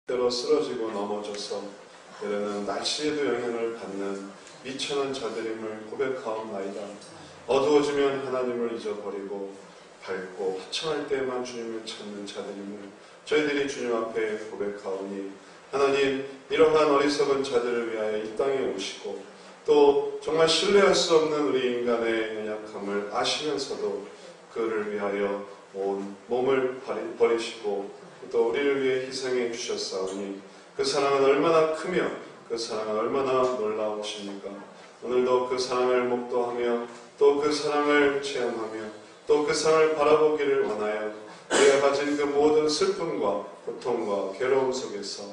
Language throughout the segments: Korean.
때로 쓰러지고 넘어져서 때로는 날씨에도 영향을 받는 미천한 자들임을 고백하옵나이다. 어두워지면 하나님을 잊어버리고 밝고 화창할 때만 주님을 찾는 자들임을 저희들이 주님 앞에 고백하오니, 하나님, 이러한 어리석은 자들을 위하여 이 땅에 오시고 또 정말 신뢰할 수 없는 우리 인간의 연약함을 아시면서도 그를 위하여 온 몸을 버리시고 또 우리를 위해 희생해 주셨사오니 그 사랑은 얼마나 크며 그 사랑은 얼마나 놀라우십니까? 오늘도 그 사랑을 목도하며 또 그 사랑을 체험하며 또 그 사랑을 바라보기를 원하여 우리가 가진 그 모든 슬픔과 고통과 괴로움 속에서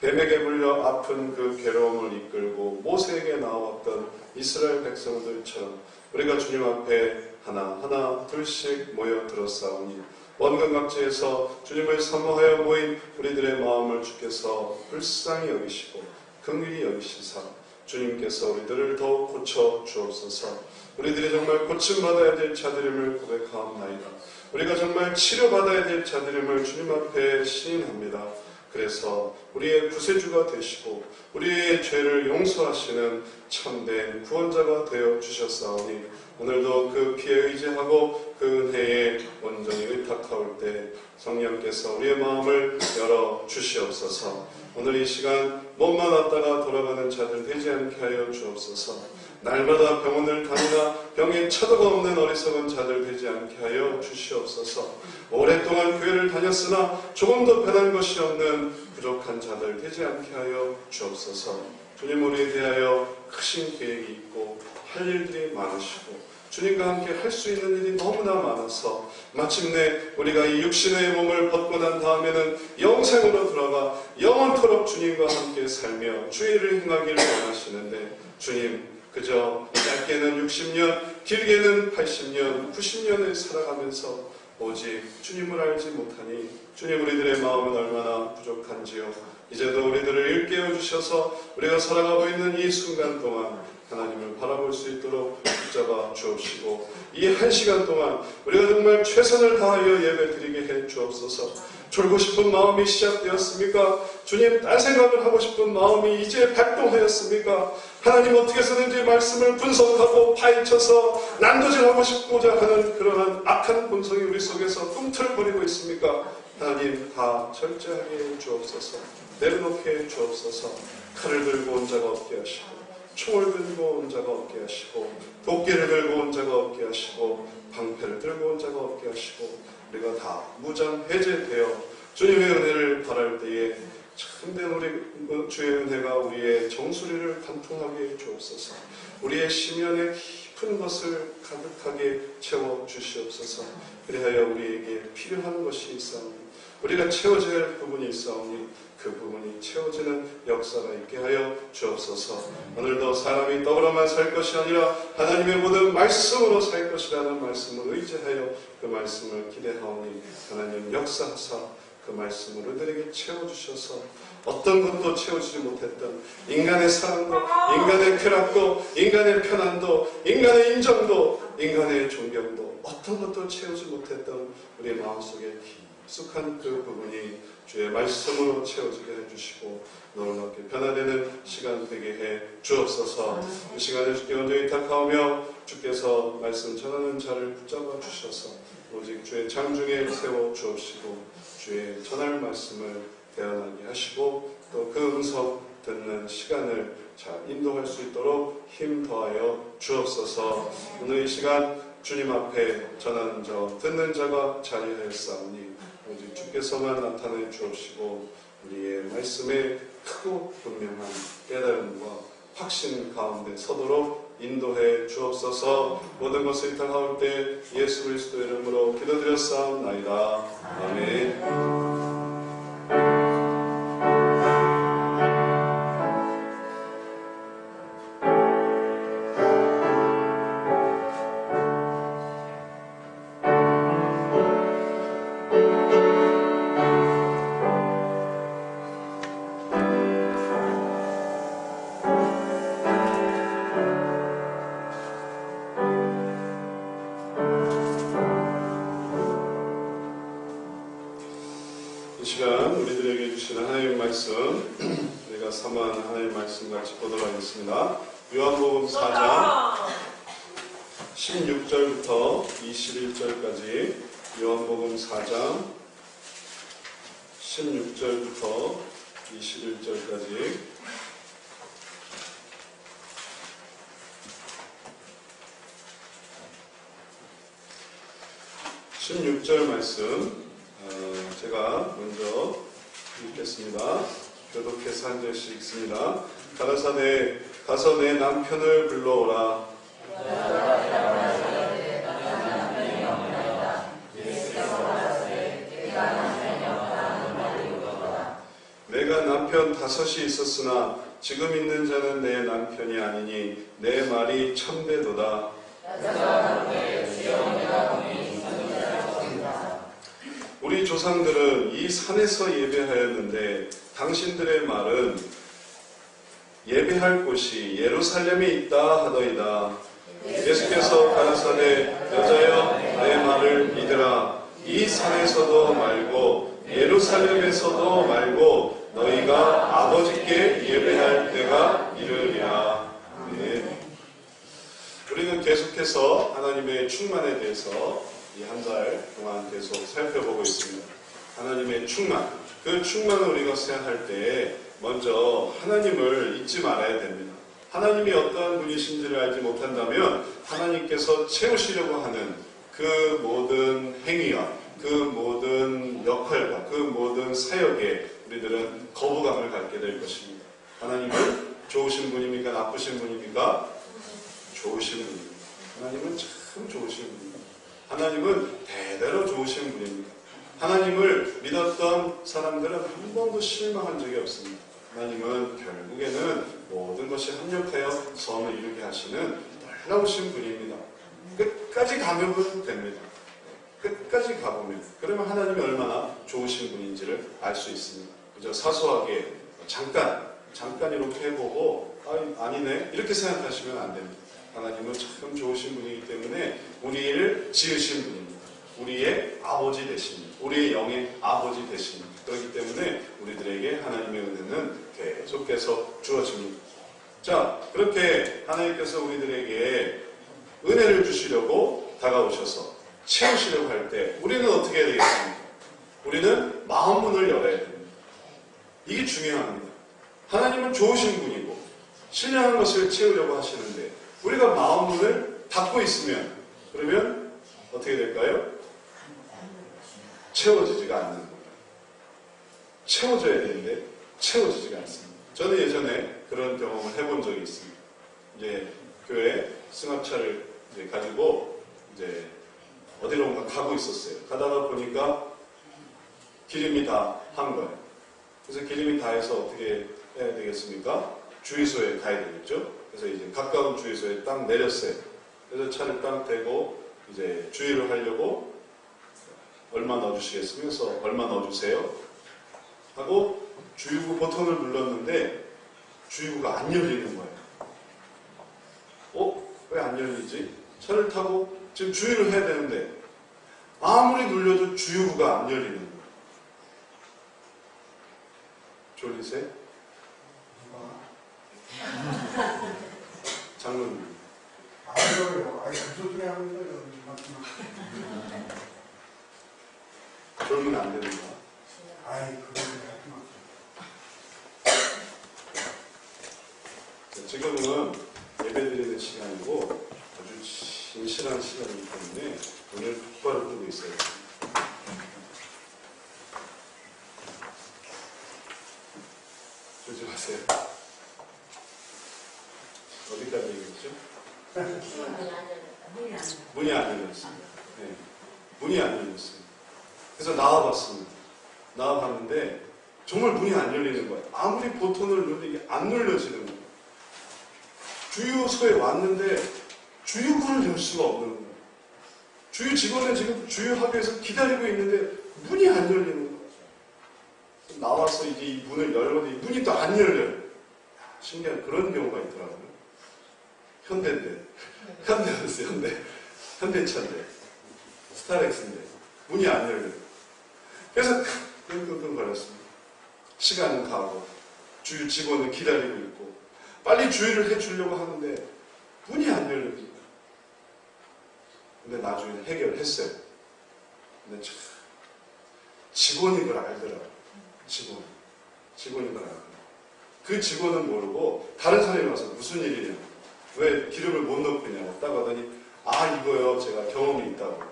뱀에게 물려 아픈 그 괴로움을 이끌고 모세에게 나왔던 이스라엘 백성들처럼 우리가 주님 앞에 하나 둘씩 모여들었사오니 원근각지에서 주님을 사모하여 모인 우리들의 마음을 주께서 불쌍히 여기시고 긍휼히 여기시사 주님께서 우리들을 더욱 고쳐 주옵소서. 우리들이 정말 고침받아야 될 자들임을 고백하옵나이다. 우리가 정말 치료받아야 될 자들임을 주님 앞에 시인합니다. 그래서 우리의 구세주가 되시고 우리의 죄를 용서하시는 참된 구원자가 되어 주셨사오니 오늘도 그 피에 의지하고 그 은혜에 온전히 의탁하올 때 성령께서 우리의 마음을 열어 주시옵소서. 오늘 이 시간 몸만 왔다가 돌아가는 자들 되지 않게 하여 주옵소서. 날마다 병원을 다니나 병에 처도가 없는 어리석은 자들 되지 않게 하여 주시옵소서. 오랫동안 교회를 다녔으나 조금도 변한 것이 없는 부족한 자들 되지 않게 하여 주옵소서. 주님, 우리에 대하여 크신 계획이 있고 할 일들이 많으시고 주님과 함께 할 수 있는 일이 너무나 많아서 마침내 우리가 이 육신의 몸을 벗고 난 다음에는 영생으로 돌아가 영원토록 주님과 함께 살며 주의를 행하기를 원하시는데, 주님, 그저 짧게는 60년, 길게는 80년, 90년을 살아가면서 오직 주님을 알지 못하니 주님, 우리들의 마음은 얼마나 부족한지요. 이제도 우리들을 일깨워 주셔서 우리가 살아가고 있는 이 순간 동안 하나님을 바라볼 수 있도록 붙잡아 주옵시고 이 한 시간 동안 우리가 정말 최선을 다하여 예배 드리게 해 주옵소서. 졸고 싶은 마음이 시작되었습니까? 주님, 딴 생각을 하고 싶은 마음이 이제 발동하였습니까? 하나님, 어떻게 해서든지 말씀을 분석하고 파헤쳐서 난도질하고 싶고자 하는 그러한 악한 본성이 우리 속에서 꿈틀거리고 있습니까? 하나님, 다 절제하게 해 주옵소서. 내려놓게 해 주옵소서. 칼을 들고 온 자가 없게 하시고 총을 들고 온 자가 없게 하시고 도끼를 들고 온 자가 없게 하시고 방패를 들고 온 자가 없게 하시고 우리가 다 무장 해제되어 주님의 은혜를 바랄 때에 참된 우리 주의 은혜가 우리의 정수리를 관통하게 주옵소서. 우리의 심연에 깊은 것을 가득하게 채워 주시옵소서. 그리하여 우리에게 필요한 것이 있사오니 우리가 채워져야 할 부분이 있사오니 그 부분이 채워지는 역사가 있게 하여 주옵소서. 오늘도 사람이 떡으로만 살 것이 아니라 하나님의 모든 말씀으로 살 것이라는 말씀을 의지하여 그 말씀을 기대하오니 하나님 역사하사 그 말씀을 우리들에게 채워주셔서 어떤 것도 채워주지 못했던 인간의 사랑도, 인간의 쾌락도, 인간의 편안도, 인간의 인정도, 인간의 존경도 어떤 것도 채우지 못했던 우리의 마음속에 깊숙한 그 부분이 주의 말씀으로 채워지게 해주시고 놀랍게 변화되는 시간 되게 해 주옵소서. 이 시간에 주께 온전히 탁하오며 주께서 말씀 전하는 자를 붙잡아 주셔서 오직 주의 장중에 세워 주옵시고 주의 전할 말씀을 대언하게 하시고 또 그 음성 듣는 시간을 잘 인도할 수 있도록 힘 더하여 주옵소서. 오늘 이 시간 주님 앞에 전하는 자, 듣는 자가 자리하였사오니 오직 주께서만 나타내 주옵시고 우리의 말씀에 크고 분명한 깨달음과 확신 가운데 서도록 인도해 주옵소서. 모든 것을 의탁하올 때 예수 그리스도 이름으로 기도드렸사옵나이다. 아멘. 말씀 우리가 삼한 하나님의 말씀 같이 보도록 하겠습니다. 요한복음 4장 16절부터 21절까지 요한복음 4장 16절부터 21절까지 16절 말씀 제가 먼저 읽겠습니다. 교독해서 한 절씩 읽습니다. 가라사대 가서 내 남편을 불러오라. 내가 남편 5이 있었으나 지금 있는 자는 내 남편이 아니니 내 말이 참되도다. 우리 조상들은 이 산에서 예배하였는데 당신들의 말은 예배할 곳이 예루살렘에 있다 하더이다. 예수께서 가라사대 여자여 내 말을 믿으라. 이 산에서도 말고 예루살렘에서도 말고 너희가 아버지께 예배할 때가 이르리라. 네. 우리는 계속해서 하나님의 충만에 대해서 이 한 달 동안 계속 살펴보고 있습니다. 하나님의 충만, 그 충만을 우리가 생각할 때 먼저 하나님을 잊지 말아야 됩니다. 하나님이 어떠한 분이신지를 알지 못한다면 하나님께서 채우시려고 하는 그 모든 행위와 그 모든 역할과 그 모든 사역에 우리들은 거부감을 갖게 될 것입니다. 하나님은 좋으신 분입니까? 나쁘신 분입니까? 좋으신 분입니다. 하나님은 참 좋으신 분입니다. 하나님은 대대로 좋으신 분입니다. 하나님을 믿었던 사람들은 한 번도 실망한 적이 없습니다. 하나님은 결국에는 모든 것이 합력하여 선을 이루게 하시는 놀라우신 분입니다. 끝까지 가면 됩니다. 끝까지 가보면 그러면 하나님이 얼마나 좋으신 분인지를 알 수 있습니다. 그저 사소하게 잠깐 이렇게 해보고 아니네 이렇게 생각하시면 안 됩니다. 하나님은 참 좋으신 분이기 때문에 우리를 지으신 분입니다. 우리의 아버지 되십니다. 우리의 영의 아버지 되십니다. 그렇기 때문에 우리들에게 하나님의 은혜는 계속해서 주어집니다. 자, 그렇게 하나님께서 우리들에게 은혜를 주시려고 다가오셔서 채우시려고 할 때 우리는 어떻게 해야 되겠습니까? 우리는 마음문을 열어야 됩니다. 이게 중요합니다. 하나님은 좋으신 분이고 신령한 것을 채우려고 하시는데 우리가 마음문을 닫고 있으면 그러면 어떻게 될까요? 채워지지가 않는 겁니다. 채워져야 되는데 채워지지가 않습니다. 저는 예전에 그런 경험을 해본 적이 있습니다. 이제 교회 승합차를 이제 가지고 이제 어디론가 가고 있었어요. 가다가 보니까 기름이 다 한 거예요. 그래서 기름이 다 해서 어떻게 해야 되겠습니까? 주유소에 가야 되겠죠? 그래서 이제 가까운 주유소에 딱 내렸어요. 그래서 차를 딱 대고 이제 주유를 하려고 얼마 넣어주시겠으면서 얼마 넣어주세요 하고 주유구 버튼을 눌렀는데 주유구가 안 열리는 거예요. 왜 안 열리지? 차를 타고 지금 주유를 해야 되는데 아무리 눌려도 주유구가 안 열리는 거예요. 졸리세요? 장로님. 아니요, 그 소리 하는 거예요. 졸면 안 되는 거야. 그건 지금은 예배드리는 시간이고 아주 진실한 시간이기 때문에 오늘 똑바로 뜨고 있어요. 조심하세요. 어디까지 얘기했죠? 문이 안 열렸습니다. 네. 문이 안 열렸어요. 그래서 나와봤습니다. 나와봤는데 정말 문이 안 열리는 거예요. 아무리 버튼을 누르는데 이게 안 눌려지는 거예요. 주유소에 왔는데 주유구를 열 수가 없는 거예요. 주유 직원은 지금 주유하기 위해서 기다리고 있는데 문이 안 열리는 거예요. 나와서 이제 이 문을 열고도 이 문이 또 안 열려요. 신기한 그런 경우가 있더라고요. 현대인데. 현대였어요, 현대차인데. 스타렉스인데. 문이 안 열려요. 그래서 끙끙끙 거렸습니다. 시간은 가고 주유 직원은 기다리고 있고 빨리 주유를 해주려고 하는데 문이 안 열립니다. 근데 나중에 해결했어요. 근데 참 직원이 그걸 알더라고요. 직원이 그걸 알더라고요. 그 직원은 모르고 다른 사람이 와서 무슨 일이냐, 왜 기름을 못 넣고 있냐고 딱 하더니 아 이거요 제가 경험이 있다고.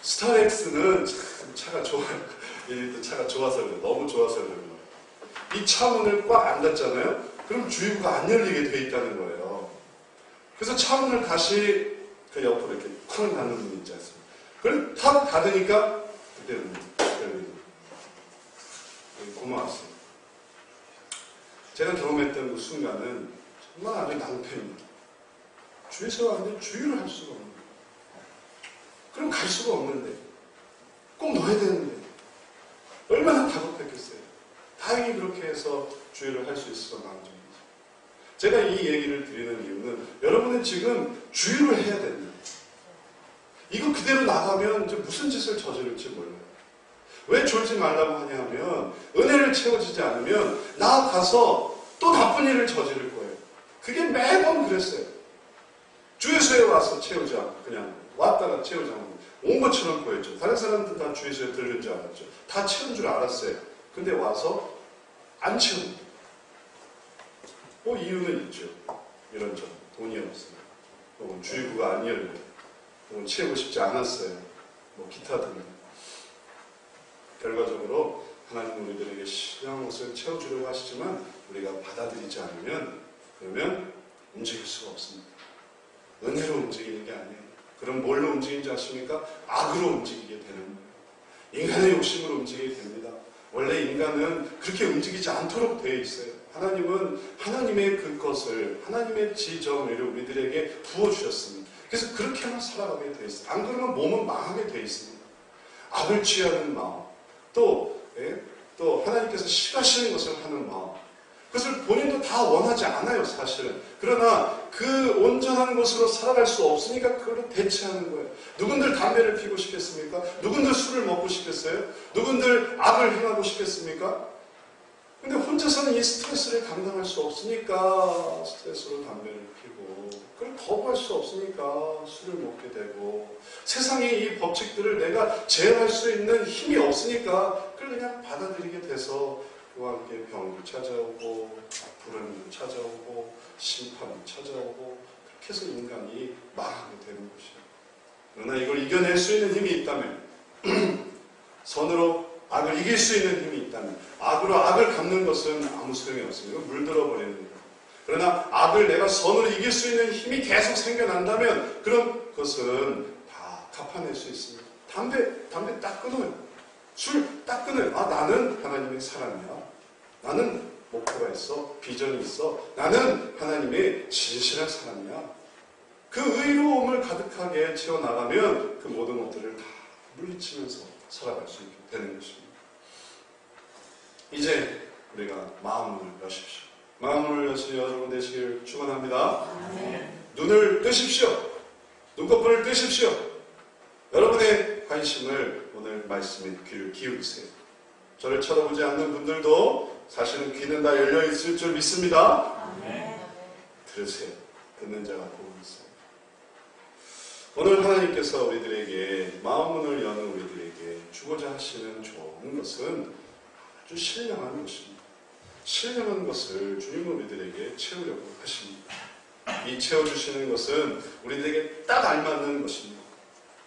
스타렉스는 참 차가 좋아요. 이 차가 좋아서 그래요. 너무 좋아서 그래요. 이 차문을 꽉 안 닫잖아요. 그럼 주유구가 안 열리게 돼 있다는 거예요. 그래서 차문을 다시 그 옆으로 이렇게 쾅 닫는 분이 있지 않습니까? 그걸 탁 닫으니까 그때는 열리는. 고마웠어요. 제가 경험했던 그 순간은 정말 아주 낭패입니다. 주유소가 왔는데 주유를 할 수가 없는 거예요. 그럼 갈 수가 없는데 꼭 넣어야 되는데 얼마나 다급했겠어요. 다행히 그렇게 해서 주유를 할 수 있어서 망정이죠. 제가 이 얘기를 드리는 이유는 여러분은 지금 주유를 해야 됩니다. 이거 그대로 나가면 이제 무슨 짓을 저지를지 몰라요. 왜 졸지 말라고 하냐면 은혜를 채워지지 않으면 나아가서 또 나쁜 일을 저지를 거예요. 그게 매번 그랬어요. 주유소에 와서 채우자, 그냥 왔다가 채우자 온 것처럼 보였죠. 다른 사람들 다 주유소에 들른 줄 알았죠. 다 채운 줄 알았어요. 근데 와서 안 채웁니다. 뭐 이유는 있죠. 이런저런 돈이 없어요. 혹은 주유구가 안 열려요. 혹은 채우고 싶지 않았어요. 뭐 기타 등등. 결과적으로 하나님 우리들에게 신령한 것을 채워주려고 하시지만 우리가 받아들이지 않으면 그러면 움직일 수가 없습니다. 은혜로 움직이는 게 아니에요. 그럼 뭘로 움직이는지 아십니까? 악으로 움직이게 되는 거예요. 인간의 욕심으로 움직이게 됩니다. 원래 인간은 그렇게 움직이지 않도록 되어 있어요. 하나님은 하나님의 그것을, 하나님의 지정을 우리들에게 부어주셨습니다. 그래서 그렇게만 살아가게 되어 있어요. 안 그러면 몸은 망하게 되어 있습니다. 악을 취하는 마음, 또 하나님께서 싫어하시는 것을 하는 마음, 그것을 본인도 다 원하지 않아요, 사실은. 그러나 그 온전한 것으로 살아갈 수 없으니까 그걸로 대체하는 거예요. 누군들 담배를 피고 싶겠습니까? 누군들 술을 먹고 싶겠어요? 누군들 악을 행하고 싶겠습니까? 근데 혼자서는 이 스트레스를 감당할 수 없으니까 스트레스로 담배를 피고, 그걸 거부할 수 없으니까 술을 먹게 되고, 세상의 이 법칙들을 내가 제어할 수 있는 힘이 없으니까 그걸 그냥 받아들이게 돼서 그와 함께 병도 찾아오고 불행도 찾아오고 심판도 찾아오고, 그렇게 해서 인간이 망하게 되는 것이에요. 그러나 이걸 이겨낼 수 있는 힘이 있다면, 선으로 악을 이길 수 있는 힘이 있다면, 악으로 악을 갚는 것은 아무 소용이 없습니다. 물들어 버리는 거예요. 그러나 악을 내가 선으로 이길 수 있는 힘이 계속 생겨난다면 그런 것은 다 갚아낼 수 있습니다. 담배 딱 끊어요. 술 딱 끊어요. 아, 나는 하나님의 사람이야. 나는 목표가 있어. 비전이 있어. 나는 하나님의 진실한 사람이야. 그 의로움을 가득하게 채워나가면 그 모든 것들을 다 물리치면서 살아갈 수 있게 되는 것입니다. 이제 우리가 마음을 여십시오. 마음을 여시는 여러분 되시길 축원합니다. 눈을 뜨십시오. 눈꺼풀을 뜨십시오. 여러분의 관심을 오늘 말씀에 귀를 기울이세요. 저를 쳐다보지 않는 분들도 사실은 귀는 다 열려 있을 줄 믿습니다. 들으세요. 듣는 자가 복이 있어요. 오늘 하나님께서 우리들에게 마음문을 여는 우리들에게 주고자 하시는 좋은 것은 아주 신령한 것입니다. 신령한 것을 주님은 우리들에게 채우려고 하십니다. 이 채워주시는 것은 우리들에게 딱 알맞는 것입니다.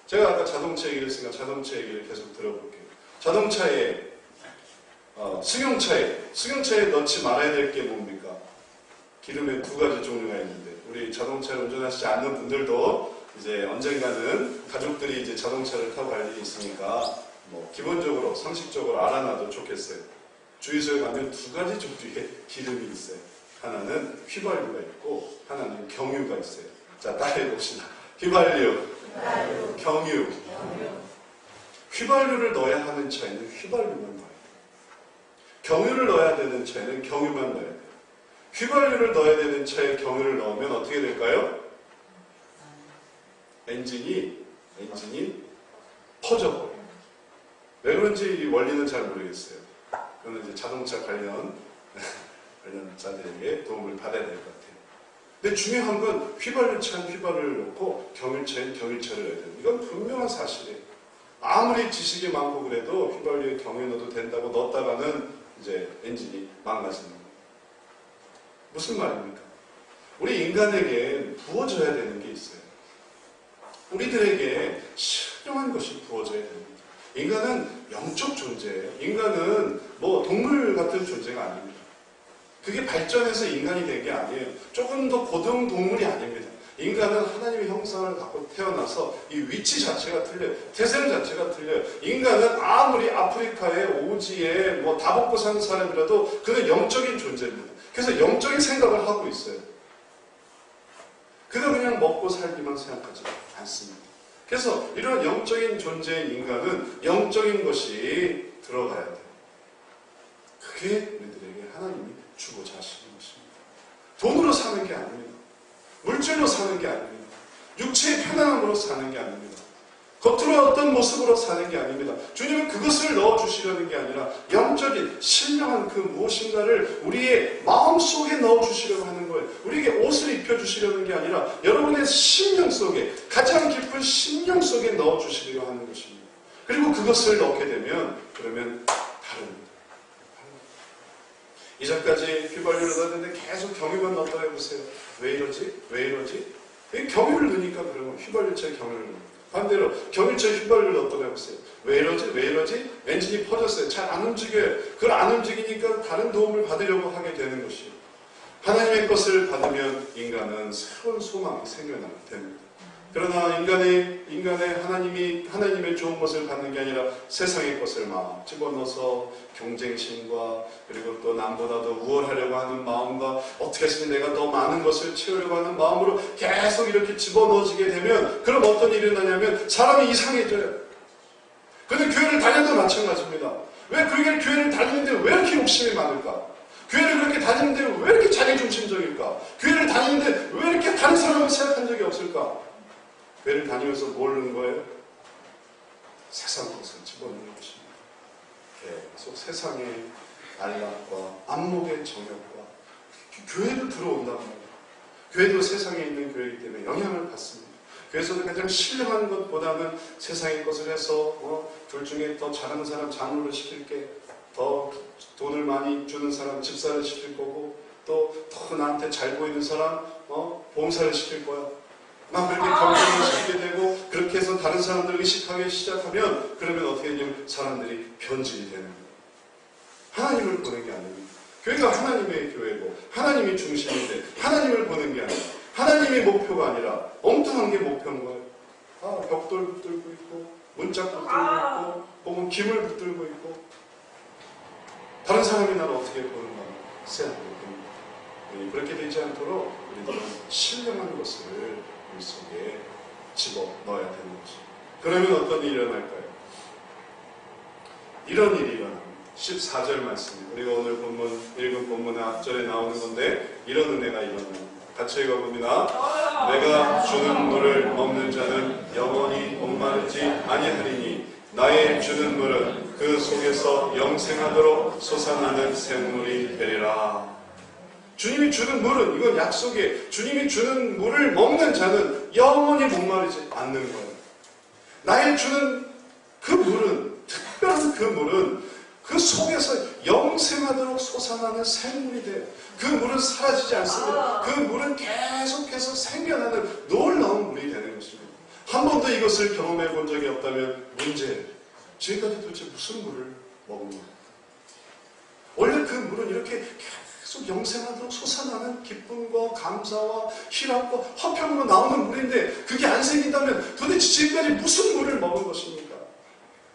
제가 아까 자동차 얘기를 했으니까 자동차 얘기를 계속 들어볼게요. 자동차에 승용차에 넣지 말아야 될 게 뭡니까? 기름에 두 가지 종류가 있는데, 우리 자동차를 운전하시지 않는 분들도 이제 언젠가는 가족들이 이제 자동차를 타고 갈 일이 있으니까 뭐 기본적으로 상식적으로 알아놔도 좋겠어요. 주유소에 가면 두 가지 종류의 기름이 있어요. 하나는 휘발유가 있고 하나는 경유가 있어요. 자, 따라해 봅시다. 휘발유, 경유. 휘발유를 넣어야 하는 차에는 휘발유만 넣어야 돼요. 경유를 넣어야 되는 차에는 경유만 넣어야 돼요. 휘발유를 넣어야 되는 차에 경유를 넣으면 어떻게 될까요? 엔진이 퍼져버려요. 왜 그런지 이 원리는 잘 모르겠어요. 그거는 이제 자동차 관련자들에게 도움을 받아야 될 것 같아요. 근데 중요한 건 휘발유 차는 휘발유를 넣고 경유차는 경유차를 넣어야 돼요. 이건 분명한 사실이에요. 아무리 지식이 많고 그래도 휘발유에 경유에 넣어도 된다고 넣었다가는 이제 엔진이 망가지는 거예요. 무슨 말입니까? 우리 인간에게 부어져야 되는 게 있어요. 우리들에게 신령한 것이 부어져야 됩니다. 인간은 영적 존재예요. 인간은 뭐 동물 같은 존재가 아닙니다. 그게 발전해서 인간이 된 게 아니에요. 조금 더 고등 동물이 아닙니다. 인간은 하나님의 형상을 갖고 태어나서 이 위치 자체가 틀려요. 태생 자체가 틀려요. 인간은 아무리 아프리카의 오지에 뭐 다 먹고 사는 사람이라도 그는 영적인 존재입니다. 그래서 영적인 생각을 하고 있어요. 그는 그냥 먹고 살기만 생각하지 않습니다. 그래서 이런 영적인 존재인 인간은 영적인 것이 들어가야 돼요. 그게 우리들에게 하나님이 주고자 하시는 것입니다. 돈으로 사는 게 아닙니다. 물질로 사는 게 아닙니다. 육체의 편안함으로 사는 게 아닙니다. 겉으로 어떤 모습으로 사는 게 아닙니다. 주님은 그것을 넣어주시려는 게 아니라 영적인 신령한 그 무엇인가를 우리의 마음속에 넣어주시려고 하는 거예요. 우리에게 옷을 입혀주시려는 게 아니라 여러분의 심령 속에, 가장 깊은 심령 속에 넣어주시려고 하는 것입니다. 그리고 그것을 넣게 되면 그러면 다릅니다. 이전까지 휘발유를 넣었는데 계속 경유만 넣었다고 해보세요. 왜 이러지? 왜 이러지? 경유를 넣으니까 그러면 휘발유차에 경유를 넣습니다. 반대로 경유차에 휘발유를 넣었다고 해보세요. 왜 이러지? 왜 이러지? 엔진이 퍼졌어요. 잘 안 움직여요. 그걸 안 움직이니까 다른 도움을 받으려고 하게 되는 것이에요. 하나님의 것을 받으면 인간은 새로운 소망이 생겨나게 됩니다. 그러나 인간의 하나님의 좋은 것을 받는 게 아니라 세상의 것을 막 집어넣어서 경쟁심과 그리고 또 남보다도 우월하려고 하는 마음과 어떻게 해서 내가 더 많은 것을 채우려고 하는 마음으로 계속 이렇게 집어넣어지게 되면 그럼 어떤 일이 일어나냐면 사람이 이상해져요. 근데 교회를 다녀도 마찬가지입니다. 왜 교회를 다니는데 왜 이렇게 욕심이 많을까? 교회를 그렇게 다니는데 왜 이렇게 자기중심적일까? 교회를 다니는데 왜 이렇게 다른 사람을 생각한 적이 없을까? 교회를 다니면서 뭘 넣는 거예요? 세상 것을 집어넣는 것입니다. 계속 세상의 안락과 안목의 정욕과 교회도 들어온다고 합니다. 교회도 세상에 있는 교회이기 때문에 영향을 받습니다. 교회에서도 가장 신령한 것보다는 세상의 것을 해서 둘 중에 더 잘하는 사람 장로를 시킬게, 더 돈을 많이 주는 사람 집사를 시킬 거고, 또 더 나한테 잘 보이는 사람 봉사를 시킬 거야. 막 그렇게 경쟁을 시키게 되고 그렇게 해서 다른 사람들을 의식하기 시작하면 그러면 어떻게 되냐면 사람들이 변질이 되는 거예요. 하나님을 보는 게 아닙니다. 교회가 하나님의 교회고 하나님이 중심인데 하나님을 보는 게 아니라 하나님의 목표가 아니라 엉뚱한 게 목표인 거예요. 벽돌 붙들고 있고 문짝 붙들고 있고 혹은 김을 붙들고 있고 다른 사람이 나를 어떻게 보는가 생각을 봅니다. 그렇게 되지 않도록 우리는 신령한 것을 우리 속에 집어넣어야 되는 것입니다. 그러면 어떤 일이 일어날까요? 이런 일이 일어납니다. 14절 말씀입니다. 우리가 오늘 읽은 본문의 앞절에 나오는 건데 이런 은혜가 일어납니다. 같이 읽어봅니다. 내가 주는 물을 먹는 자는 영원히 목마르지 아니하리니 나의 주는 물은 그 속에서 영생하도록 솟아나는 샘물이 되리라. 주님이 주는 물은, 이건 약속이에요. 주님이 주는 물을 먹는 자는 영원히 목마르지 않는 거예요. 나의 주는 그 물은, 특별한 그 물은 그 속에서 영생하도록 솟아나는 샘물이 돼요. 그 물은 사라지지 않습니다. 그 물은 계속해서 생겨나는 놀라운 물이 되는 것입니다. 한 번도 이것을 경험해 본 적이 없다면 문제예요. 지금까지 도대체 무슨 물을 먹은 거예요? 원래 그 물은 이렇게 계속 영생하도록 솟아나는 기쁨과 감사와 희락과 화평으로 나오는 물인데 그게 안 생긴다면 도대체 지금까지 무슨 물을 먹은 것입니까?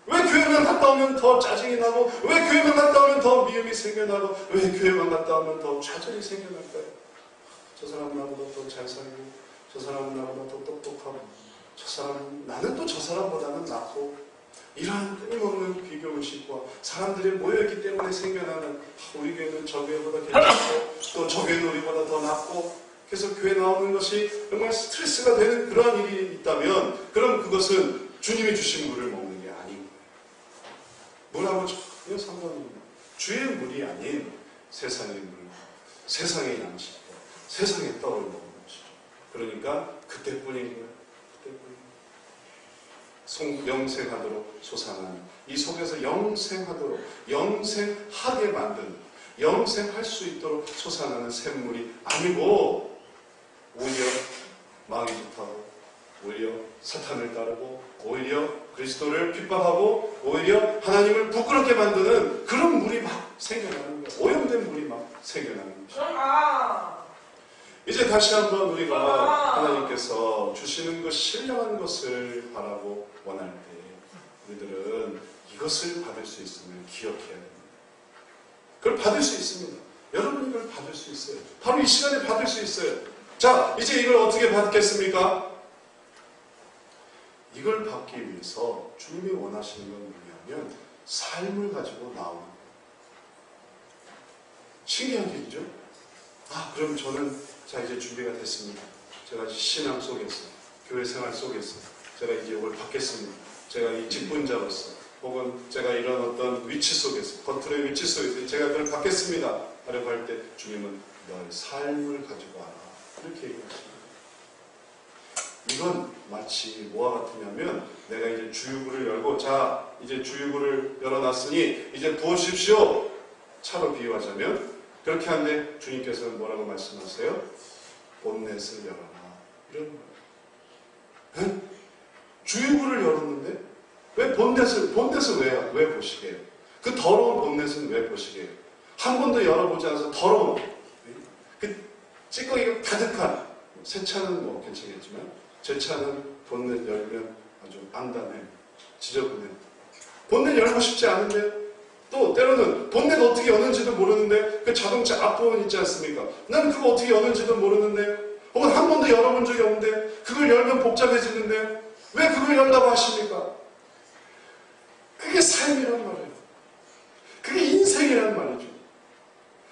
왜 교회만 갔다 오면 더 짜증이 나고 왜 교회만 갔다 오면 더 미움이 생겨나고 왜 교회만 갔다 오면 더 좌절이 생겨날까요? 저 사람은 나보다 더 잘 살고 저 사람은 나보다 더 똑똑하고 나는 또 저 사람보다는 낫고 이러한 끊임없는 비교의식과 사람들이 모여있기 때문에 생겨나는 우리 교회는 저 교회보다 괜찮고 또 저 교회는 우리보다 더 낫고 그래서 교회 나오는 것이 정말 스트레스가 되는 그런 일이 있다면 그럼 그것은 주님이 주신 물을 먹는 게 아닌 거예요. 물하고 전혀 상관없는 주의 물이 아닌 세상의 물, 세상의 양식, 세상의 떡을 먹는 것이죠. 그러니까 그때뿐인 거예요. 그때뿐인 거예요. 영생하도록 솟아나는, 이 속에서 영생하도록, 영생하게 만드는, 영생할 수 있도록 솟아나는 샘물이 아니고 오히려 마귀 짓하고, 오히려 사탄을 따르고, 오히려 그리스도를 핍박하고, 오히려 하나님을 부끄럽게 만드는 그런 물이 막 생겨나는 거예요. 오염된 물이 막 생겨나는 거죠. 이제 다시 한번 우리가 하나님께서 주시는 것, 신령한 것을 바라고 원할 때 우리들은 이것을 받을 수 있음을 기억해야 됩니다. 그걸 받을 수 있습니다. 여러분 이걸 받을 수 있어요. 바로 이 시간에 받을 수 있어요. 자, 이제 이걸 어떻게 받겠습니까? 이걸 받기 위해서 주님이 원하시는 건 뭐냐면 삶을 가지고 나오는 거예요. 신기한 일이죠? 그럼 저는 자 이제 준비가 됐습니다. 제가 신앙 속에서, 교회 생활 속에서 제가 이제 이걸 받겠습니다. 제가 이 직분자로서 혹은 제가 이런 어떤 위치 속에서, 겉으로의 위치 속에서 제가 그걸 받겠습니다 하려고 할 때 주님은 너의 삶을 가지고 와라 이렇게 얘기하십니다. 이건 마치 뭐와 같으냐면 내가 이제 주유구를 열고 자 이제 주유구를 열어놨으니 이제 부어주십시오. 차로 비유하자면 그렇게 하는데 주님께서는 뭐라고 말씀하세요? 본넷을 열어라 이런 거예요. 에? 주유구를 열었는데 왜 본넷을 왜 보시게 해요? 그 더러운 본넷은 왜 보시게 해요? 한 번도 열어보지 않아서 더러운 그 찌꺼기가 가득한 새 차는 뭐 괜찮겠지만 제 차는 본넷 열면 아주 안단해 지저분해. 본넷 열고 싶지 않은데 또 때로는 본넷 어떻게 여는지도 모르는데 그 자동차 앞부분 있지 않습니까? 난 그거 어떻게 여는지도 모르는데 혹은 한 번도 열어본 적이 없는데 그걸 열면 복잡해지는데 왜 그걸 열라고 하십니까? 그게 삶이란 말이에요. 그게 인생이란 말이죠.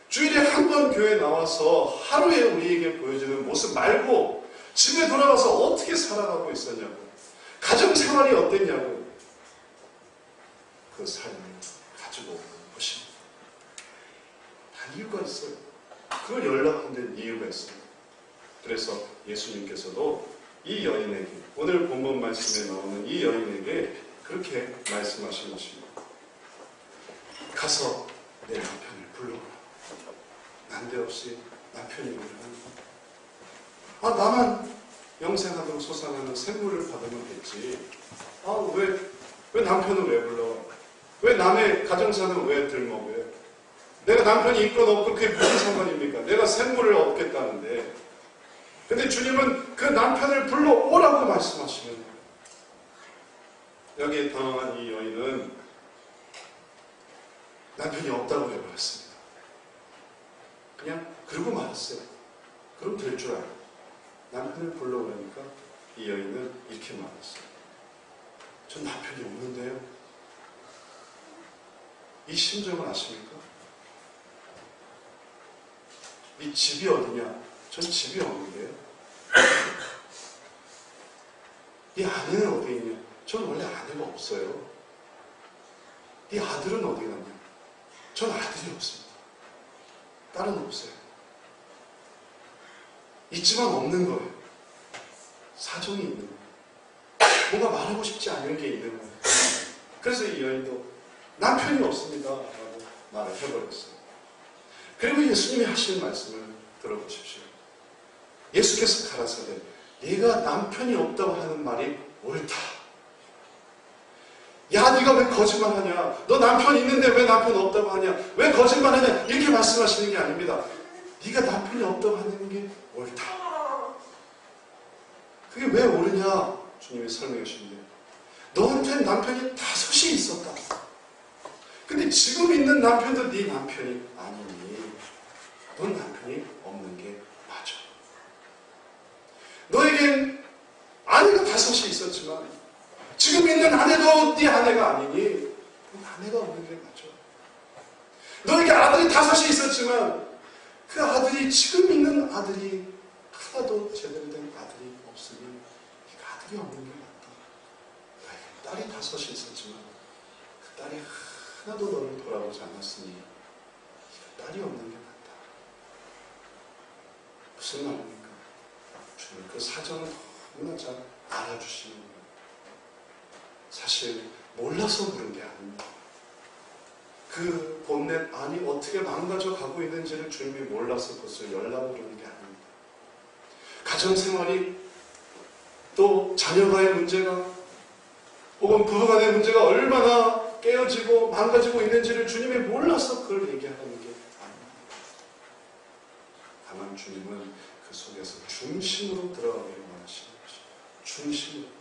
주일에 한 번 교회 나와서 하루에 우리에게 보여주는 모습 말고 집에 돌아가서 어떻게 살아가고 있었냐고, 가정생활이 어땠냐고, 그 삶을 가지고 오는 것입니다. 다 이유가 있어요. 그걸 연락한 데 이유가 있어요. 그래서 예수님께서도 이 여인에게, 오늘 본문 말씀에 나오는 이 여인에게 그렇게 말씀하신 것입니다. 가서 내 남편을 불러오라. 난데없이 남편이 오면 나만 영생하도록 솟아나는 샘물을 받으면 됐지. 왜 남편을 왜 불러? 왜 남의 가정사는 왜 들먹여요? 내가 남편이 있건 없건 그게 무슨 상관입니까? 내가 샘물을 얻겠다는데. 근데 주님은 그 남편을 불러오라고 말씀하시는 거예요. 여기에 당황한 이 여인은 남편이 없다고 해버렸습니다. 그냥 그러고 말았어요. 그럼 될 줄 알고 남편을 불러오라니까 이 여인은 이렇게 말했어요. 전 남편이 없는데요. 이 심정을 아십니까? 이 집이 어디냐? 전 집이 없는데요. 이 아내는 어디 있냐? 전 원래 아내가 없어요. 이 아들은 어디 갔냐? 전 아들이 없습니다. 딸은 없어요. 있지만 없는 거예요. 사정이 있는 거예요. 뭔가 말하고 싶지 않은 게 있는 거예요. 그래서 이 여인도 남편이 없습니다 라고 말을 해버렸어요. 그리고 예수님이 하시는 말씀을 들어보십시오. 예수께서 가라사대 네가 남편이 없다고 하는 말이 옳다. 야, 네가 왜 거짓말하냐? 너 남편 있는데 왜 남편 없다고 하냐? 왜 거짓말하냐? 이렇게 말씀하시는 게 아닙니다. 네가 남편이 없다고 하는 게 옳다. 그게 왜 옳으냐? 주님이 설명해 주시는데 너한테는 남편이 5이 있었다. 근데 지금 있는 남편도 네 남편이 아니니 넌 남편이 없는 게 맞아. 너에겐 아내가 5이 있었지만 지금 있는 아내도 네 아내가 아니니 넌 아내가 없는 게 맞아. 너에게 아들이 5이 있었지만 그 아들이 지금 있는 아들이 하나도 제대로 된 아들이 없으니 네가 아들이 없는 게 맞다. 딸이 5이 있었지만 그 딸이 하나도 너를 돌아보지 않았으니 딸이 없는 게 낫다. 무슨 말입니까? 주님 그 사정을 너무나 잘 알아주시는 거예요. 사실 몰라서 그런 게 아닙니다. 그 본넷 안이 어떻게 망가져 가고 있는지를 주님이 몰라서 그것을 열라고 그러는 게 아닙니다. 가정생활이 또 자녀와의 문제가 혹은 부부간의 문제가 얼마나 깨어지고 망가지고 있는지를 주님이 몰라서 그걸 얘기하는 게 아닙니다. 다만 주님은 그 속에서 중심으로 들어가기를 원하시는 것이죠. 중심으로.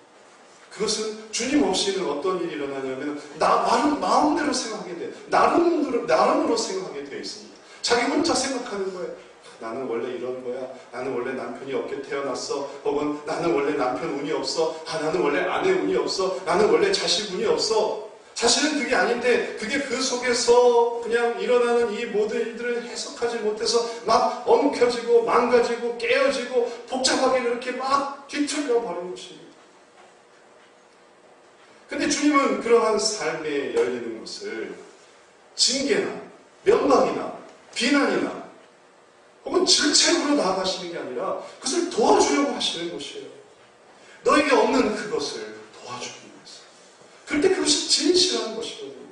그것은 주님 없이는 어떤 일이 일어나냐면 마음대로 생각하게 돼요. 나름으로 생각하게 되어 있습니다. 자기 혼자 생각하는 거예요. 나는 원래 이런 거야. 나는 원래 남편이 없게 태어났어. 혹은 나는 원래 남편 운이 없어. 나는 원래 아내 운이 없어. 나는 원래 자식 운이 없어. 사실은 그게 아닌데 그게 그 속에서 그냥 일어나는 이 모든 일들을 해석하지 못해서 막 엉켜지고 망가지고 깨어지고 복잡하게 이렇게 막 뒤틀려 버리는 것입니다. 근데 주님은 그러한 삶에 열리는 것을 징계나 명망이나 비난이나 혹은 질책으로 나아가시는 게 아니라 그것을 도와주려고 하시는 것이에요. 너에게 없는 그것을 도와주기 위해서. 그럴 때 그것이 진실한 것이거든요.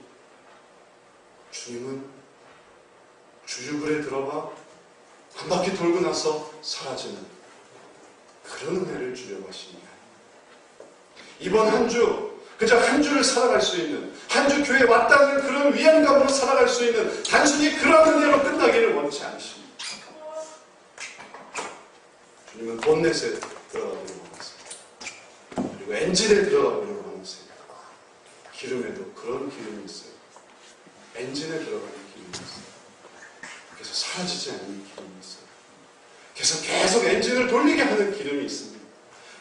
주님은 주유불에 들어가 한 바퀴 돌고 나서 사라지는 그런 은혜를 주려고 하시는 게 아닙니다. 이번 한 주 그저 한 주를 살아갈 수 있는, 한 주 교회에 왔다는 그런 위안감으로 살아갈 수 있는 단순히 그런 은혜로 끝나기를 원치 않으십니다. 주님은 본넷에 들어가기를 원하세요. 그리고 엔진에 들어가기를 원하세요. 기름에도 그런 기름이 있어요. 엔진에 들어가는 기름이 있어요. 그래서 사라지지 않는 기름이 있어요. 그래서 계속 엔진을 돌리게 하는 기름이 있습니다.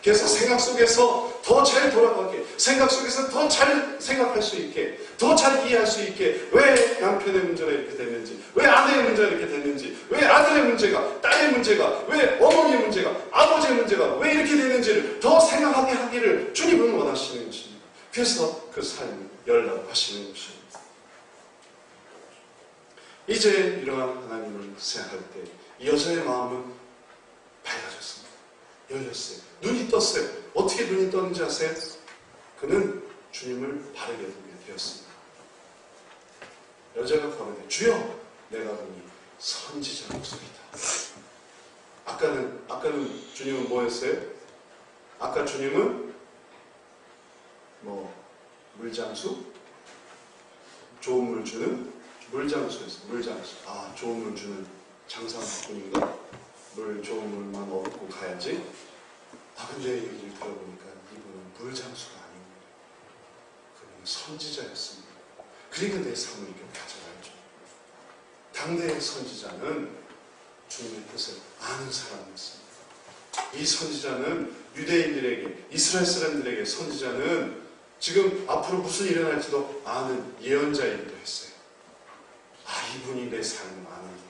그래서 생각 속에서 더 잘 돌아가게, 생각 속에서 더 잘 생각할 수 있게, 더 잘 이해할 수 있게, 왜 남편의 문제가 이렇게 됐는지, 왜 아내의 문제가 이렇게 됐는지, 왜 아들의 문제가, 딸의 문제가, 왜 어머니의 문제가, 아버지의 문제가 왜 이렇게 되는지를 더 생각하게 하기를 주님은 원하시는 것입니다. 그래서 그 삶을 열라고 하시는 것입니다. 이제 이러한 하나님을 생각할 때 이 여자의 마음은 밝아졌습니다. 열렸어요. 눈이 떴어요. 어떻게 눈이 떴는지 아세요? 그는 주님을 바르게 보게 되었습니다. 여자가 거르되 주여 내가 보니 선지자 목소리다. 아까는 주님은 뭐였어요? 아까 주님은 물장수? 좋은 물 주는 물장수였어요. 물장수. 좋은 물 주는 장사꾼인가? 좋은 물만 얻고 가야지. 근데 얘기를 들어보니까 이분은 물장수가 아닙니다. 그분은 선지자였습니다. 그러니까 내 삶을 이렇게 가져가야죠. 당대의 선지자는 주님의 뜻을 아는 사람이었습니다. 이 선지자는 유대인들에게, 이스라엘 사람들에게 선지자는 지금 앞으로 무슨 일이 일어날지도 아는 예언자이기도 했어요. 이분이 내 삶을 아는 거예요.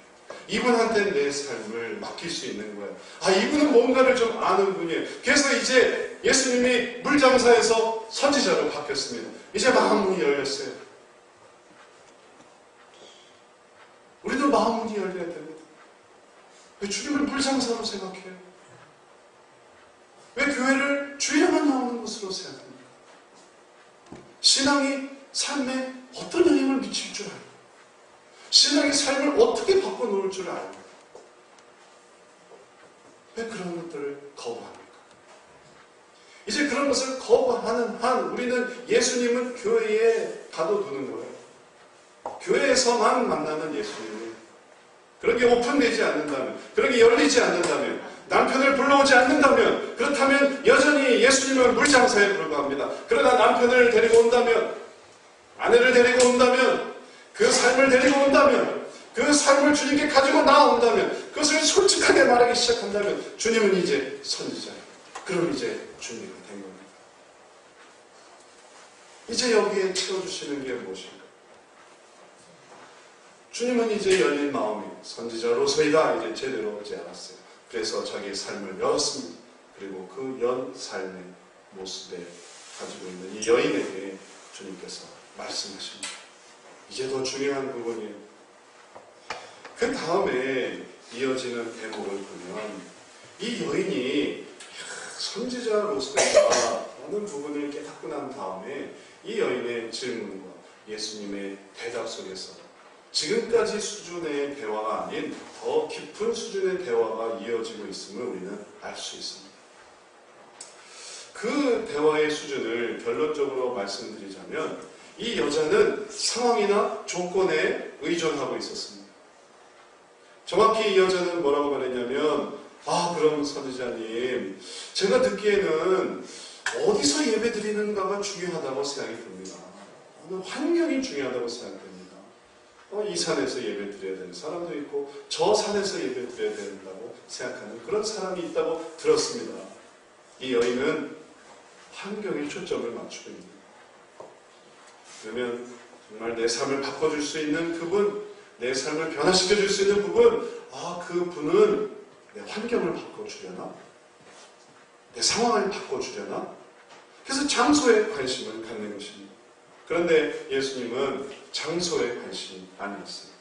이분한테 내 삶을 맡길 수 있는 거예요. 이분은 뭔가를 좀 아는 분이에요. 그래서 이제 예수님이 물장사에서 선지자로 바뀌었습니다. 이제 마음문이 열렸어요. 우리도 마음문이 열려야 됩니다. 왜 주님을 물장사로 생각해요? 왜 교회를 주일에만 나오는 것으로 생각합니까? 신앙이 삶에 어떤 영향을 미칠 줄 알고, 신앙의 삶을 어떻게 바꿔놓을 줄 알고, 왜 그런 것들을 거부합니까? 이제 그런 것을 거부하는 한 우리는 예수님은 교회에 가둬두는 거예요. 교회에서만 만나는 예수님을. 그런 게 오픈되지 않는다면, 그런 게 열리지 않는다면, 남편을 불러오지 않는다면, 그렇다면 여전히 예수님은 물장사에 불과합니다. 그러나 남편을 데리고 온다면, 아내를 데리고 온다면, 그 삶을 데리고 온다면, 그 삶을 주님께 가지고 나온다면, 그것을 솔직하게 말하기 시작한다면 주님은 이제 선지자예요. 그럼 이제 준비가 된 겁니다. 이제 여기에 채워주시는 게 무엇인가? 주님은 이제 열린 마음이 선지자로서이다 이제 제대로 이제 알았어요. 그래서 자기의 삶을 열었습니다. 그리고 그 연 삶의 모습에 가지고 있는 이 여인에게 주님께서 말씀하십니다. 이제 더 중요한 부분이에요. 그 다음에 이어지는 대목을 보면 이 여인이 선지자로서의 어느 부분을 깨닫고 난 다음에 이 여인의 질문과 예수님의 대답 속에서 지금까지 수준의 대화가 아닌 더 깊은 수준의 대화가 이어지고 있음을 우리는 알 수 있습니다. 그 대화의 수준을 결론적으로 말씀드리자면 이 여자는 상황이나 조건에 의존하고 있었습니다. 정확히 이 여자는 뭐라고 말했냐면 그럼 선지자님, 제가 듣기에는 어디서 예배 드리는가가 중요하다고 생각이 듭니다. 어느 환경이 중요하다고 생각됩니다. 이 산에서 예배 드려야 되는 사람도 있고 저 산에서 예배 드려야 된다고 생각하는 그런 사람이 있다고 들었습니다. 이 여인은 환경에 초점을 맞추고 있는 거예요. 그러면 정말 내 삶을 바꿔줄 수 있는 그분, 내 삶을 변화시켜줄 수 있는 부분, 그분은 내 환경을 바꿔주려나? 내 상황을 바꿔주려나? 그래서 장소에 관심을 갖는 것입니다. 그런데 예수님은 장소에 관심이 아니었어요.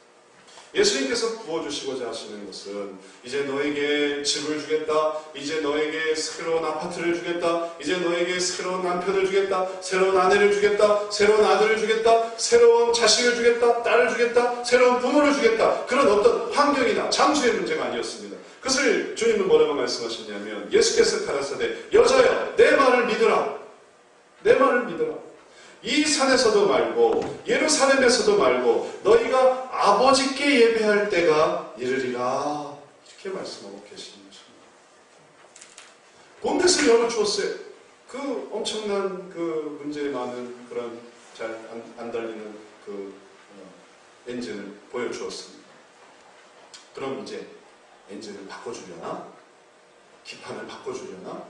예수님께서 부어주시고자 하시는 것은 이제 너에게 집을 주겠다, 이제 너에게 새로운 아파트를 주겠다, 이제 너에게 새로운 남편을 주겠다, 새로운 아내를 주겠다, 새로운 아들을 주겠다, 새로운 자식을 주겠다, 딸을 주겠다, 새로운 부모를 주겠다, 그런 어떤 환경이나 장소의 문제가 아니었습니다. 그것을 주님은 뭐라고 말씀하셨냐면 예수께서 가라사대 여자여 내 말을 믿으라, 내 말을 믿으라. 이 산에서도 말고 예루살렘에서도 말고 너희가 아버지께 예배할 때가 이르리라, 이렇게 말씀하고 계시는 것입니다. 본뜻을 열어주었어요. 그 엄청난 그 문제 많은 그런 잘 안 달리는 그 엔진을 보여주었습니다. 그럼 이제 엔진을 바꿔주려나? 기판을 바꿔주려나?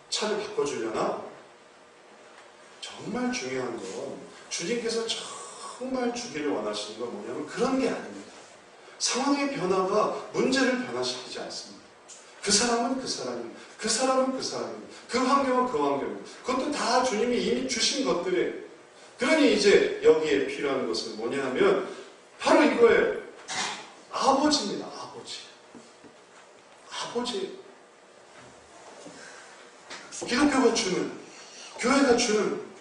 차를 바꿔주려나? 정말 중요한 건 주님께서 정말 주기를 원하시는 건 뭐냐면 그런 게 아닙니다. 상황의 변화가 문제를 변화시키지 않습니다. 그 사람은 그 사람입니다. 그 사람은 그 사람입니다. 그 환경은 그 환경입니다. 그것도 다 주님이 이미 주신 것들이에요. 그러니 이제 여기에 필요한 것은 뭐냐 하면 바로 이거예요. 아버지입니다. 아버지. 아버지. 기독교가 주는, 교회가 주는,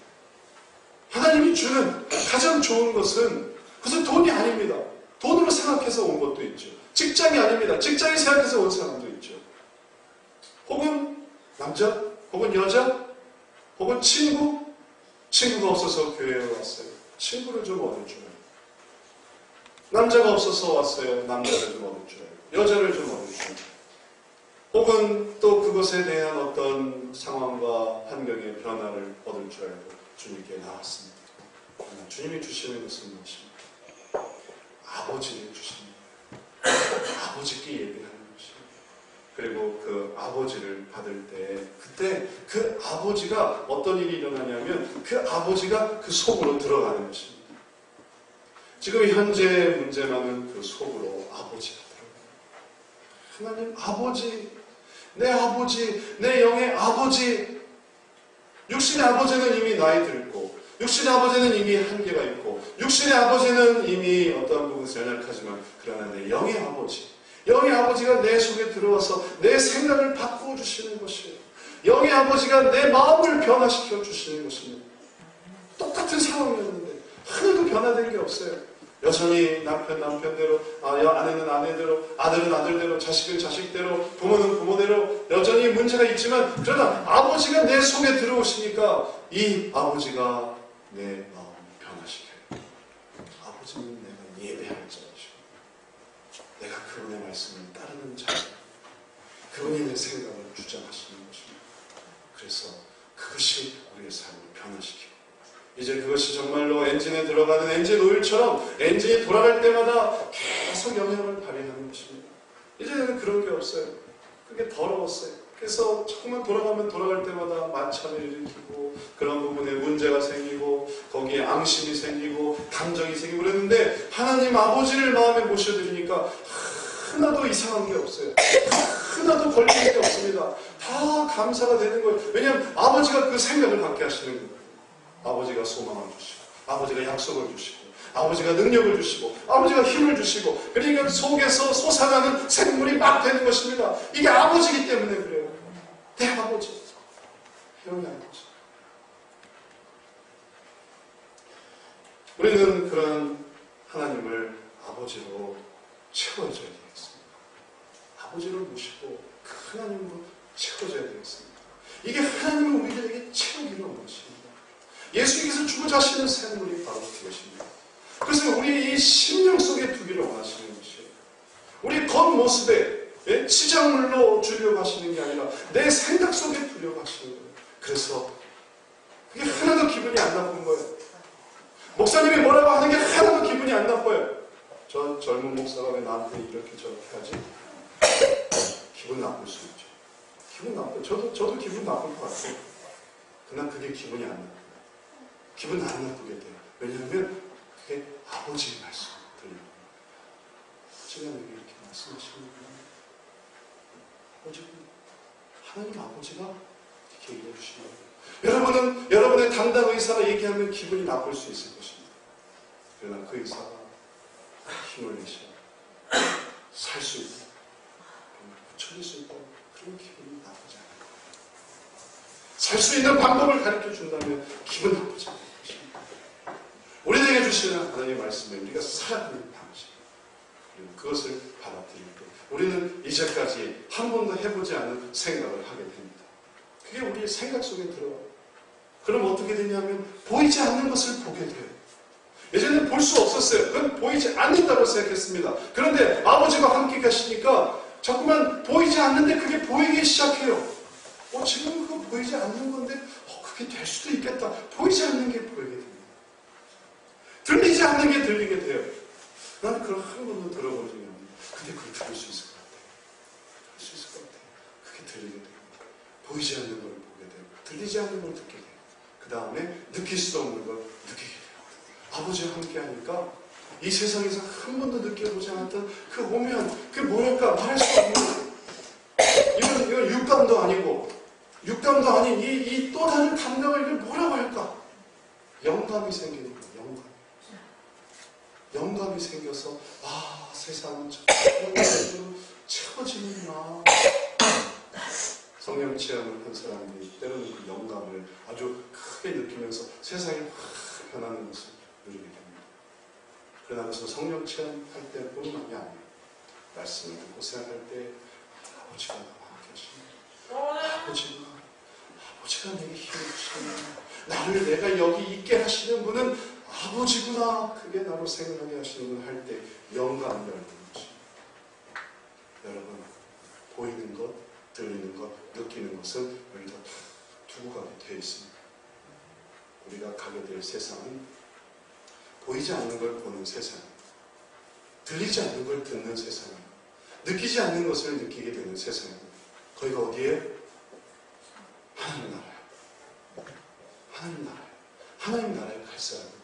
하나님이 주는 가장 좋은 것은 그것은 돈이 아닙니다. 돈으로 생각해서 온 것도 있죠. 직장이 아닙니다. 직장이 생각해서 온 사람도 있죠. 혹은 남자, 혹은 여자, 혹은 친구, 친구가 없어서 교회에 왔어요. 친구를 좀 얻어줘요. 남자가 없어서 왔어요. 남자를 좀 얻어줘요. 여자를 좀 얻어줘요. 혹은 또 그것에 대한 어떤 상황과 환경의 변화를 얻을 줄 알고 주님께 나왔습니다. 그러나 주님이 주시는 것은 무엇입니까? 아버지를 주십니다. 아버지께 예배하는 것입니다. 그리고 그 아버지를 받을 때 그때 그 아버지가 어떤 일이 일어나냐면 그 아버지가 그 속으로 들어가는 것입니다. 지금 현재 문제만은 그 속으로 아버지가 들어가요. 하나님 아버지, 내 영의 아버지. 육신의 아버지는 이미 나이 들고, 육신의 아버지는 이미 한계가 있고, 육신의 아버지는 이미 어떠한 부분에서 연약하지만, 그러나 내 영의 아버지, 영의 아버지가 내 속에 들어와서 내 생각을 바꾸어 주시는 것이에요. 영의 아버지가 내 마음을 변화시켜 주시는 것입니다. 똑같은 상황이었는데 하나도 변화된 게 없어요. 여전히 남편대로, 아내는 아내대로, 아들은 아들대로, 자식은 자식대로, 부모는 부모대로 여전히 문제가 있지만 그러나 아버지가 내 속에 들어오시니까 이 아버지가 내 마음을 변화시켜요. 아버지는 내가 예배할 자이시고 내가 그분의 말씀을 따르는 자이고 그분이 내 생각을 주장하시는 것입니다. 그래서 그것이 우리의 삶을 변화시키고 이제 그것이 정말로 엔진에 들어가는 엔진 오일처럼 엔진이 돌아갈 때마다 계속 영향을 발휘하는 것입니다. 이제는 그런 게 없어요. 그게 더러웠어요. 그래서 조금만 돌아가면 돌아갈 때마다 만찬을 일으키고 그런 부분에 문제가 생기고 거기에 앙심이 생기고 감정이 생기고 그랬는데 하나님 아버지를 마음에 모셔드리니까 하나도 이상한 게 없어요. 하나도 걸리는 게 없습니다. 다 감사가 되는 거예요. 왜냐하면 아버지가 그 생각을 갖게 하시는 거예요. 아버지가 소망을 주시고 아버지가 약속을 주시고 아버지가 능력을 주시고 아버지가 힘을 주시고 그러니까 속에서 솟아나는 생물이 막 되는 것입니다. 이게 아버지이기 때문에 그래요. 내 아버지, 형이 아버지. 우리는 그런 하나님을 아버지로 채워줘야 되겠습니다. 아버지를 모시고 그 하나님으로 채워줘야 되겠습니다. 이게 하나님을 우리들에게 채우기를 원하십니다. 예수님께서 주고자시는 생물이 바로 그것입니다. 그래서 우리 이 심령 속에 두기를 원하시는 것이에요. 우리 겉모습에 치장물로 주려고 하시는 게 아니라 내 생각 속에 두려고 하시는 거예요. 그래서 그게 하나도 기분이 안 나쁜 거예요. 목사님이 뭐라고 하는 게 하나도 기분이 안 나빠요. 저 젊은 목사가 왜 나한테 이렇게 저렇게 하지? 기분 나쁠 수 있죠. 기분 나빠요. 저도 기분 나쁠 것 같아요. 그러나 그게 기분이 안 나빠요. 기분 안 나쁘게 돼요. 왜냐하면 그게 아버지의 말씀을 들려요. 제가 내게 이렇게 말씀하시는구나. 아버지, 하나님 아버지가 이렇게 얘기해 주시는 거예요. 여러분은 여러분의 담당 의사가 얘기하면 기분이 나쁠 수 있을 것입니다. 그러나 그 의사가 힘을 내셔 살 수 있다, 붙여질 수 있다, 그런 기분이 나쁘지 않아요. 살 수 있는 방법을 가르쳐 준다면 기분 나쁘지 않을 것입니다. 우리에게 주시는 하나님의 말씀에 우리가 살아가는 방식, 그리고 그것을 받아들일 때 우리는 이제까지 한 번도 해보지 않은 생각을 하게 됩니다. 그게 우리의 생각 속에 들어와요. 그럼 어떻게 되냐면 보이지 않는 것을 보게 돼요. 예전에는 볼 수 없었어요. 그건 보이지 않는다고 생각했습니다. 그런데 아버지가 함께 가시니까 자꾸만 보이지 않는데 그게 보이기 시작해요. 지금 그거 보이지 않는 건데 그게 될 수도 있겠다. 보이지 않는 게 보이게 됩니다. 들리지 않는 게 들리게 돼요. 나는 그걸 한 번도 들어본 적이 없는데 근데 그걸 들을 수 있을 것 같아요. 들을 수 있을 것 같아요. 그게 들리게 돼요. 보이지 않는 걸 보게 돼요. 들리지 않는 걸 듣게 돼요. 그 다음에 느낄 수 없는 걸 느끼게 돼요. 아버지와 함께 하니까 이 세상에서 한 번도 느껴보지 않았던 그 오면, 그 뭐랄까 말할 수 없는 이건 육감도 아니고 육감도 아닌 이 또 다른 감정을 이걸 뭐라고 할까? 영감이 생기는 거예요. 영감이 생겨서 세상은 저런 채워지는구나. 성령 체험을 한 사람들이 때로는 그 영감을 아주 크게 느끼면서 세상이 확 변하는 것을 누리게 됩니다. 그러나 그래서 성령 체험할 때뿐만이 아니에요. 말씀을 듣고 생각할 때 아버지가 나와 함께 하시는 아버지가 내게 힘을 주시는 나를 내가 여기 있게 하시는 분은 아버지구나. 그게 나로 생각하게 하시는 분 할 때 영감이 열리는 것입니다. 여러분, 보이는 것, 들리는 것, 느끼는 것은 여기다 두고 가게 되어 있습니다. 우리가 가게 될 세상은 보이지 않는 걸 보는 세상이에요. 들리지 않는 걸 듣는 세상이에요. 느끼지 않는 것을 느끼게 되는 세상이에요. 거기가 어디예요? 하나님 나라예요. 하나님 나라예요. 하나님 나라에 갈 사람인데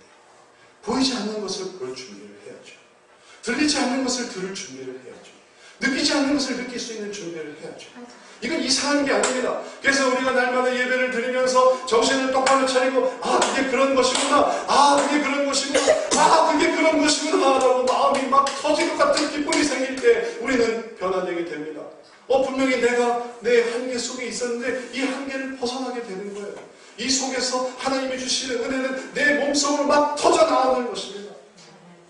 보이지 않는 것을 볼 준비를 해야죠. 들리지 않는 것을 들을 준비를 해야죠. 느끼지 않는 것을 느낄 수 있는 준비를 해야죠. 이건 이상한 게 아닙니다. 그래서 우리가 날마다 예배를 드리면서 정신을 똑바로 차리고 그게 그런 것이구나. 그게 그런 것이구나. 그게 그런 것이구나 라고 마음이 막 터질 것 같은 기쁨이 생길 때 우리는 변화되게 됩니다. 분명히 내가 내 한계 속에 있었는데 이 한계를 벗어나게 되는 거예요. 이 속에서 하나님이 주시는 은혜는 내 몸속으로 막 터져나오는 것입니다.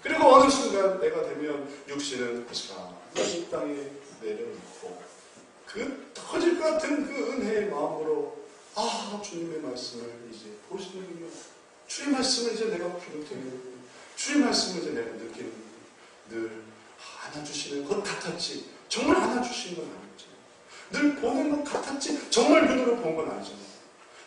그리고 어느 순간 내가 되면 육신은 고스란히 땅에 내려놓고 그 터질 것 같은 그 은혜의 마음으로 주님의 말씀을 이제 보시는군요. 주의 말씀을 이제 내가 비롯되는군요. 주의 말씀을 이제 내가 느끼는 늘 안아주시는 것 같았지 정말 안아주시는 건 아니었잖아요. 늘 보는 것 같았지 정말 눈으로 본 건 아니잖아요.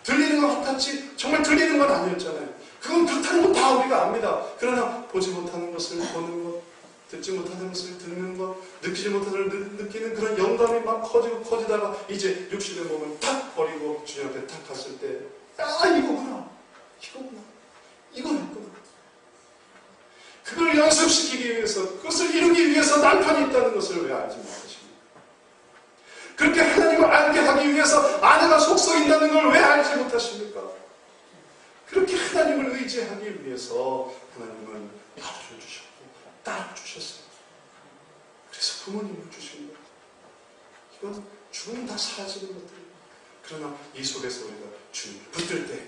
들리는 것 같았지 정말 들리는 건 아니었잖아요. 그건 그렇다는 건 다 우리가 압니다. 그러나 보지 못하는 것을 보는 것, 듣지 못하는 것을 듣는 것, 느끼지 못하는 것을 느끼는 그런 영감이 막 커지고 커지다가 이제 육신의 몸을 탁 버리고 주님 앞에 탁 갔을 때 이거구나. 이거였구나. 그걸 연습시키기 위해서, 그것을 이루기 위해서 남편이 있다는 것을 왜 알지 못하십니까? 그렇게 하나님을 알게 하기 위해서 아내가 속썩인다는 걸 왜 알지 못하십니까? 그렇게 하나님을 의지하기 위해서 하나님은 아들을 주셨고 딸을 주셨어요. 그래서 부모님을 주신 거예요. 이건 죽으면 다 사라지는 것들이에요. 그러나 이 속에서 우리가 주님을 붙들 때, 그래,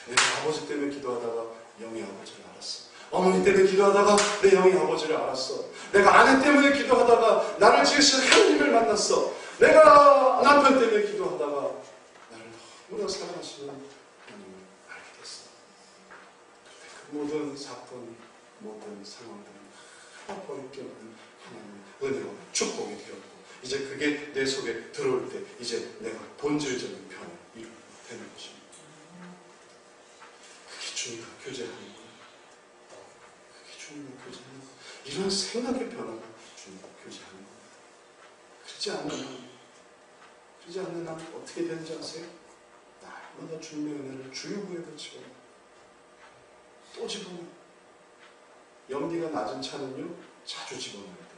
내가 아버지 때문에 기도하다가 영의 아버지를 알았어. 어머니 때문에 기도하다가 내 영의 아버지를 알았어. 내가 아내 때문에 기도하다가 나를 지으신 하나님을 만났어. 내가 남편 때문에 기도하다가 나를 너무나 사랑하시는 하나님을 알게 됐어. 그 모든 사건, 모든 상황들은 다 버릴 게 없는 하나님의 은혜와 축복이 되었고, 이제 그게 내 속에 들어올 때 이제 내가 본질적인 변화를 이루게 되는 것입니다. 그게 주님과 교제하는 거예요. 그게 주님과 교제하는 거예요. 이런 생각의 변화가 주님과 교제하는 거예요. 그러지 않는 한 어떻게 되는지 아세요? 날마다 주님의 은혜를 주유구에 붙이고 또 집어넣어요. 연비가 낮은 차는요, 자주 집어넣어야 돼요.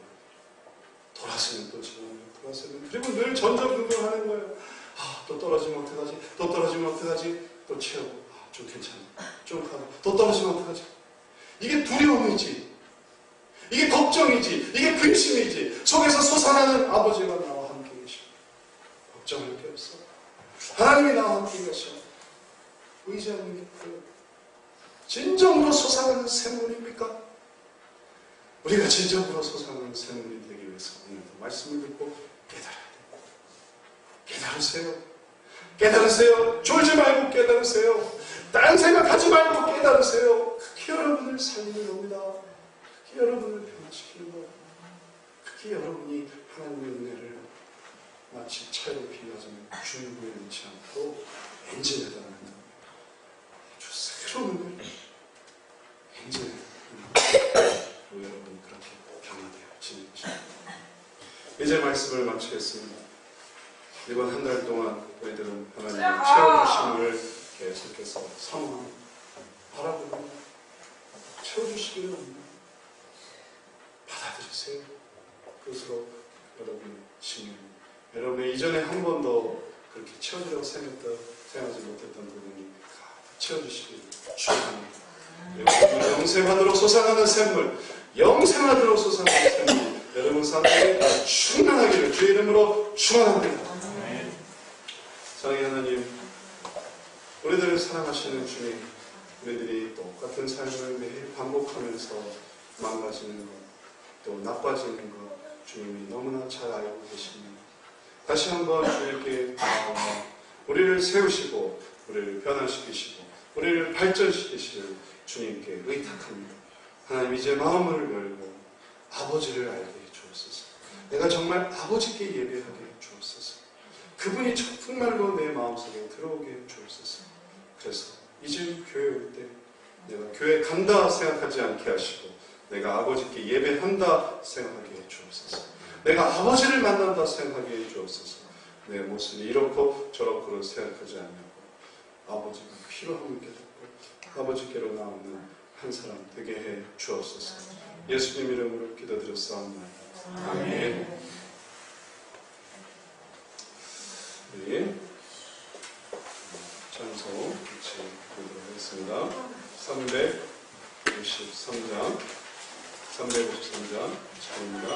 돌았으면 또 집어넣어요. 돌았으면. 그리고 늘 전전긍긍하는 거예요. 또 떨어지면 어떡하지? 또 떨어지면 어떡하지? 또 채우고. 좀 괜찮아. 좀 가고. 또 떨어지면 어떡하지? 이게 두려움이지. 이게 걱정이지. 이게 근심이지. 속에서 솟아나는 아버지가 나와 함께 계시고. 걱정할 게 없어. 하나님이 나와 함께 계셔. 의지하는 게 뭐예요? 진정으로 솟아나는 샘물입니까? 우리가 진정으로 솟아나는 샘물이 되기 위해서 오늘도 말씀을 듣고 깨달아야 됩니다. 깨달으세요. 깨달으세요. 졸지 말고 깨달으세요. 딴 생각하지 말고 깨달으세요. 그게 여러분을 살리는 겁니다. 그게 여러분을 변화시키는 거예요. 그게 여러분이 하나님의 은혜를 마치 차로 비유하자면 주유구에 넣지 않고 엔진에다 넣는 거예요. 아주 새로운 은혜를 엔진에 넣는 거예요. 여러분이 그렇게 변화되어 지는 것입니다. 이제 말씀을 마치겠습니다. 이번 한 달 동안 저희들은 하나님의 채워주심을 계속해서 사모합니다. 바라봅니다. 채워주시기를 합니다. 받아들이세요. 그것으로 여러분의 신령, 여러분의 이전에 한 번도 그렇게 채워주려고 생각하지 못했던 부분이 채워주시기를 축원합니다. 영생하도록 솟아나는 샘물, 영생하도록 솟아나는 샘물, 여러분 삶에 충만하기를 주의 이름으로 축원합니다. 사랑의 하나님, 우리들을 사랑하시는 주님, 우리들이 똑같은 삶을 매일 반복하면서 망가지는 것, 또 나빠지는 것, 주님이 너무나 잘 알고 계십니다. 다시 한번 주님께 우리를 세우시고 우리를 변화시키시고 우리를 발전시키실 주님께 의탁합니다. 하나님, 이제 마음을 열고 아버지를 알게 해주옵소서. 내가 정말 아버지께 예배하게 해주옵소서. 그분이 정말로 내 마음속에 들어오게 해주옵소서. 그래서 이제 교회 올 때 내가 교회 간다 생각하지 않게 하시고 내가 아버지께 예배한다 생각하게 해주옵소서. 내가 아버지를 만난다 생각하게 해주옵소서. 내 모습이 이렇고 저렇고로 생각하지 않냐고 아버지가 필요함을 깨닫고 아버지께로 나오는 한 사람 되게 해 주옵소서. 예수님 이름으로 기도드렸사옵나이다. 아멘. 우리 찬송 같이 보도록 하겠습니다. 353장 353장 처음입니다.